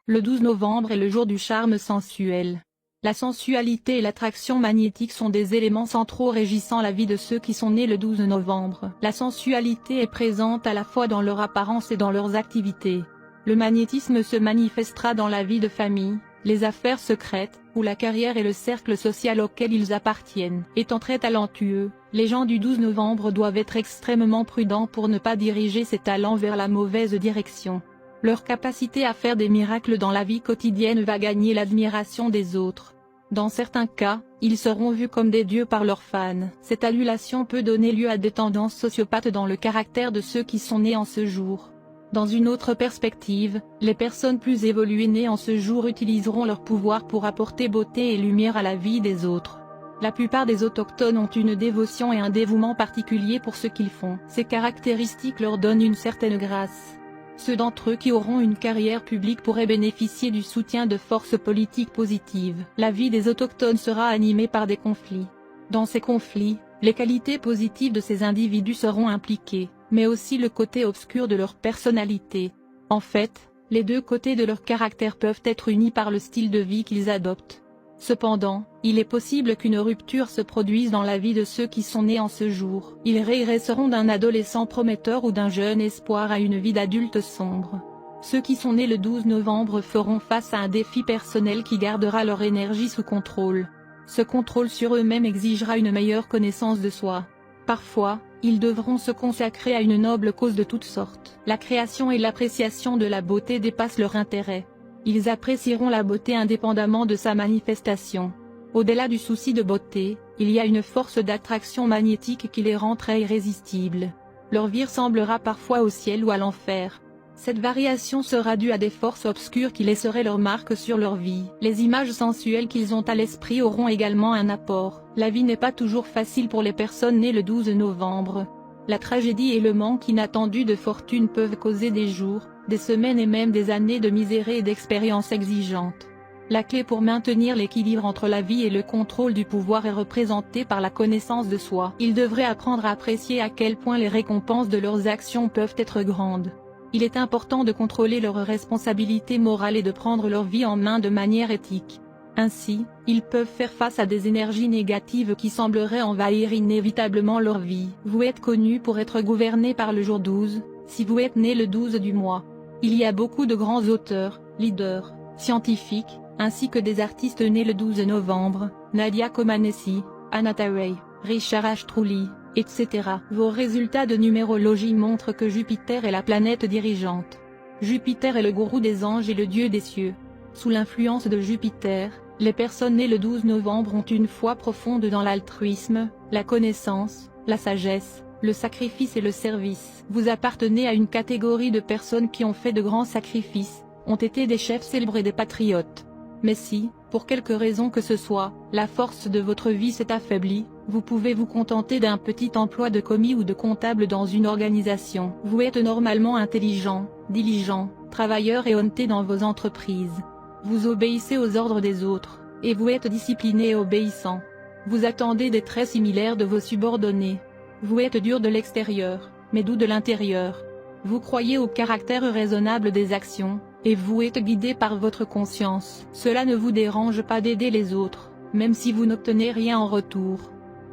Le 12 novembre est le jour du charme sensuel. La sensualité et l'attraction magnétique sont des éléments centraux régissant la vie de ceux qui sont nés le 12 novembre. La sensualité est présente à la fois dans leur apparence et dans leurs activités. Le magnétisme se manifestera dans la vie de famille, les affaires secrètes, ou la carrière et le cercle social auquel ils appartiennent. Étant très talentueux, les gens du 12 novembre doivent être extrêmement prudents pour ne pas diriger ces talents vers la mauvaise direction. Leur capacité à faire des miracles dans la vie quotidienne va gagner l'admiration des autres. Dans certains cas, ils seront vus comme des dieux par leurs fans. Cette adulation peut donner lieu à des tendances sociopathes dans le caractère de ceux qui sont nés en ce jour. Dans une autre perspective, les personnes plus évoluées nées en ce jour utiliseront leur pouvoir pour apporter beauté et lumière à la vie des autres. La plupart des autochtones ont une dévotion et un dévouement particulier pour ce qu'ils font. Ces caractéristiques leur donnent une certaine grâce. Ceux d'entre eux qui auront une carrière publique pourraient bénéficier du soutien de forces politiques positives. La vie des autochtones sera animée par des conflits. Dans ces conflits, les qualités positives de ces individus seront impliquées, mais aussi le côté obscur de leur personnalité. En fait, les deux côtés de leur caractère peuvent être unis par le style de vie qu'ils adoptent. Cependant, il est possible qu'une rupture se produise dans la vie de ceux qui sont nés en ce jour. Ils régresseront d'un adolescent prometteur ou d'un jeune espoir à une vie d'adulte sombre. Ceux qui sont nés le 12 novembre feront face à un défi personnel qui gardera leur énergie sous contrôle. Ce contrôle sur eux-mêmes exigera une meilleure connaissance de soi. Parfois, ils devront se consacrer à une noble cause de toutes sortes. La création et l'appréciation de la beauté dépassent leur intérêt. Ils apprécieront la beauté indépendamment de sa manifestation. Au-delà du souci de beauté, il y a une force d'attraction magnétique qui les rend très irrésistibles. Leur vie ressemblera parfois au ciel ou à l'enfer. Cette variation sera due à des forces obscures qui laisseraient leur marque sur leur vie. Les images sensuelles qu'ils ont à l'esprit auront également un apport. La vie n'est pas toujours facile pour les personnes nées le 12 novembre. La tragédie et le manque inattendu de fortune peuvent causer des jours, des semaines et même des années de misère et d'expériences exigeantes. La clé pour maintenir l'équilibre entre la vie et le contrôle du pouvoir est représentée par la connaissance de soi. Ils devraient apprendre à apprécier à quel point les récompenses de leurs actions peuvent être grandes. Il est important de contrôler leurs responsabilités morales et de prendre leur vie en main de manière éthique. Ainsi, ils peuvent faire face à des énergies négatives qui sembleraient envahir inévitablement leur vie. Vous êtes connu pour être gouverné par le jour 12, si vous êtes né le 12 du mois. Il y a beaucoup de grands auteurs, leaders, scientifiques, ainsi que des artistes nés le 12 novembre, Nadia Comaneci, Anna Tawai, Richard H. Trulli, etc. Vos résultats de numérologie montrent que Jupiter est la planète dirigeante. Jupiter est le gourou des anges et le dieu des cieux. Sous l'influence de Jupiter, les personnes nées le 12 novembre ont une foi profonde dans l'altruisme, la connaissance, la sagesse, le sacrifice et le service. Vous appartenez à une catégorie de personnes qui ont fait de grands sacrifices, ont été des chefs célèbres et des patriotes. Mais si, pour quelque raison que ce soit, la force de votre vie s'est affaiblie, vous pouvez vous contenter d'un petit emploi de commis ou de comptable dans une organisation. Vous êtes normalement intelligent, diligent, travailleur et honnête dans vos entreprises. Vous obéissez aux ordres des autres, et vous êtes discipliné et obéissant. Vous attendez des traits similaires de vos subordonnés. Vous êtes dur de l'extérieur, mais doux de l'intérieur. Vous croyez au caractère raisonnable des actions, et vous êtes guidé par votre conscience. Cela ne vous dérange pas d'aider les autres, même si vous n'obtenez rien en retour.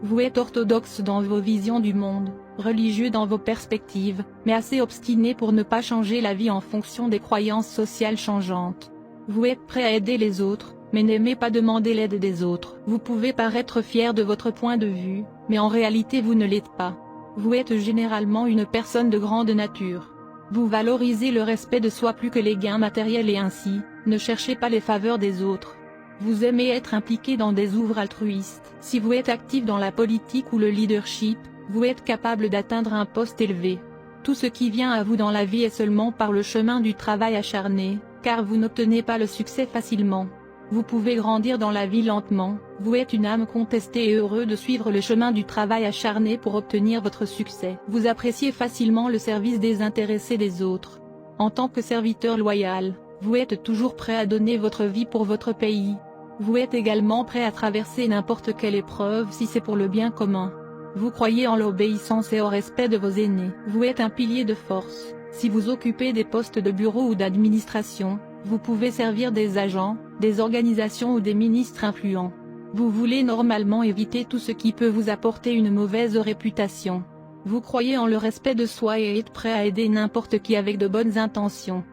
Vous êtes orthodoxe dans vos visions du monde, religieux dans vos perspectives, mais assez obstiné pour ne pas changer la vie en fonction des croyances sociales changeantes. Vous êtes prêt à aider les autres, mais n'aimez pas demander l'aide des autres. Vous pouvez paraître fier de votre point de vue, mais en réalité vous ne l'êtes pas. Vous êtes généralement une personne de grande nature. Vous valorisez le respect de soi plus que les gains matériels et ainsi, ne cherchez pas les faveurs des autres. Vous aimez être impliqué dans des œuvres altruistes. Si vous êtes actif dans la politique ou le leadership, vous êtes capable d'atteindre un poste élevé. Tout ce qui vient à vous dans la vie est seulement par le chemin du travail acharné, car vous n'obtenez pas le succès facilement. Vous pouvez grandir dans la vie lentement, vous êtes une âme contestée et heureux de suivre le chemin du travail acharné pour obtenir votre succès. Vous appréciez facilement le service désintéressé des autres. En tant que serviteur loyal, vous êtes toujours prêt à donner votre vie pour votre pays. Vous êtes également prêt à traverser n'importe quelle épreuve si c'est pour le bien commun. Vous croyez en l'obéissance et au respect de vos aînés. Vous êtes un pilier de force. Si vous occupez des postes de bureau ou d'administration, Vous pouvez servir des agents, des organisations ou des ministres influents. Vous voulez normalement éviter tout ce qui peut vous apporter une mauvaise réputation. Vous croyez en le respect de soi et êtes prêt à aider n'importe qui avec de bonnes intentions.